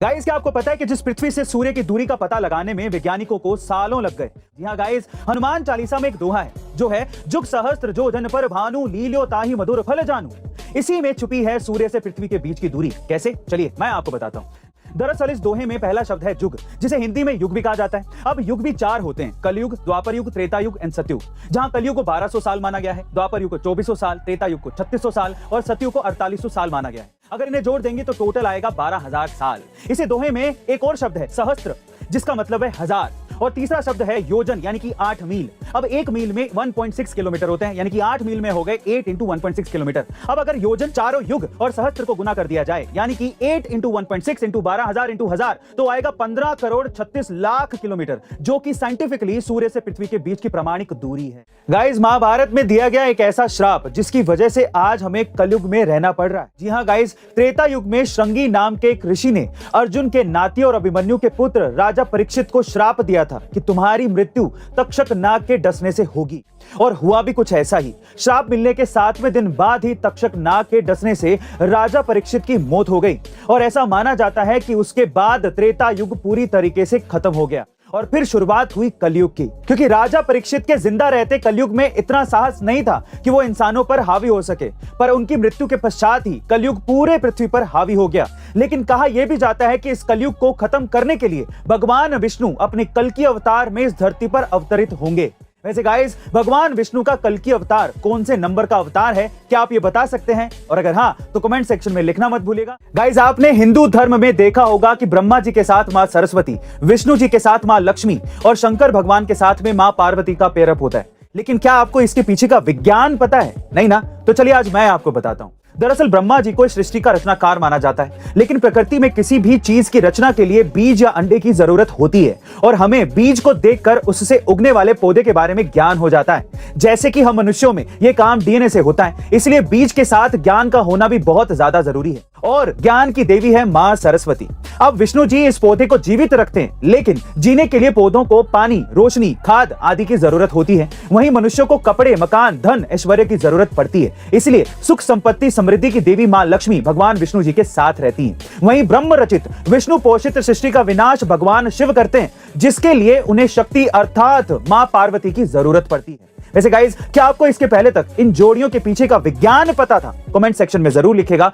Guys, क्या आपको पता है कि जिस पृथ्वी से सूर्य की दूरी का पता लगाने में वैज्ञानिकों को सालों लग गए। जी हाँ गाइस, हनुमान चालीसा में एक दोहा है जो है जुग सहस्त्र जो जन पर भानु लील्यो ताहि मधुर फल जानू। इसी में छुपी है सूर्य से पृथ्वी के बीच की दूरी। कैसे, चलिए मैं आपको बताता हूँ। दरअसल इस दोहे में पहला शब्द है जुग, जिसे हिंदी में युग भी कहा जाता है। अब युग भी 4 होते हैं, कलयुग, द्वापर युग, त्रेता युग एंड सतयुग। जहां कलयुग को 1200 साल माना गया है, द्वापर युग को 2400 साल, त्रेता युग को 3600 साल और सतयुग को 4800 साल माना गया है। अगर इन्हें जोड़ देंगे तो टोटल आएगा 12000 साल। इसी दोहे में एक और शब्द है सहस्त्र, जिसका मतलब है 1000, और तीसरा शब्द है योजन यानी कि 8 मील। अब 1 मील में 1.6 किलोमीटर होते हैं, यानी कि 8 मील में हो गए 8 × 1.6 किलोमीटर। अब अगर योजन चारों युग और सहस्त्र को गुना कर दिया जाए, यानी कि 8 × 1.6 × 12000 × 1000, तो आएगा 15 करोड़ 36 लाख किलोमीटर, जो कि साइंटिफिकली सूर्य से पृथ्वी के बीच की प्रमाणिक दूरी है। गाइस, महाभारत में दिया गया एक ऐसा श्राप जिसकी वजह से आज हमें कलयुग में रहना पड़ रहा है। जी हाँ गाइस, त्रेता युग में श्रृंगी नाम के एक ऋषि ने अर्जुन के नाती और अभिमन्यु के पुत्र राजा परीक्षित को श्राप दिया था कि तुम्हारी मृत्यु तक्षक नाग के डसने से होगी। और हुआ भी कुछ ऐसा ही। श्राप मिलने के 7वें दिन बाद ही तक्षक नाग के डसने से राजा परीक्षित की मौत हो गई। और ऐसा माना जाता है कि उसके बाद त्रेता युग पूरी तरीके से खत्म हो गया और फिर शुरुआत हुई कलयुग की। क्योंकि राजा परीक्षित के जिंदा रहते कलयुग में इतना साहस नहीं था कि वो इंसानों पर हावी हो सके, पर उनकी मृत्यु के पश्चात ही कलयुग पूरे पृथ्वी पर हावी हो गया। लेकिन कहा यह भी जाता है कि इस कलयुग को खत्म करने के लिए भगवान विष्णु अपने कल्कि अवतार में इस धरती पर अवतरित होंगे। वैसे गाइस, भगवान विष्णु का कल्कि अवतार कौन से नंबर का अवतार है, क्या आप ये बता सकते हैं? और अगर हाँ, तो कमेंट सेक्शन में लिखना मत भूलिएगा। गाइस, आपने हिंदू धर्म में देखा होगा कि ब्रह्मा जी के साथ मां सरस्वती, विष्णु जी के साथ मां लक्ष्मी और शंकर भगवान के साथ में मां पार्वती का पेयरअप होता है। लेकिन क्या आपको इसके पीछे का विज्ञान पता है? नहीं ना? तो चलिए आज मैं आपको बताता हूं। दरअसल ब्रह्मा जी को इस सृष्टि का रचनाकार माना जाता है, लेकिन प्रकृति में किसी भी चीज की रचना के लिए बीज या अंडे की जरूरत होती है और हमें बीज को देखकर उससे उगने वाले पौधे के बारे में ज्ञान हो जाता है। जैसे कि हम मनुष्यों में यह काम डीएनए से होता है, इसलिए बीज के साथ ज्ञान का होना भी बहुत ज्यादा जरूरी है। और ज्ञान की देवी है मां सरस्वती। अब विष्णु जी इस पौधे को जीवित रखते हैं, लेकिन जीने के लिए पौधों को पानी, रोशनी, खाद आदि की जरूरत होती है। वहीं मनुष्यों को कपड़े, मकान, धन, ऐश्वर्य की जरूरत पड़ती है। इसलिए सुख, संपत्ति, समृद्धि की देवी मां लक्ष्मी भगवान विष्णु जी के साथ रहती हैं। वहीं ब्रह्म रचित, विष्णु पोषित सृष्टि का विनाश भगवान शिव करते हैं, जिसके लिए उन्हें शक्ति अर्थात मां पार्वती की जरूरत पड़ती है। वैसे गाइस, क्या आपको इसके पहले तक इन जोड़ियों के पीछे का विज्ञान पता था? कमेंट सेक्शन में जरूर लिखेगा।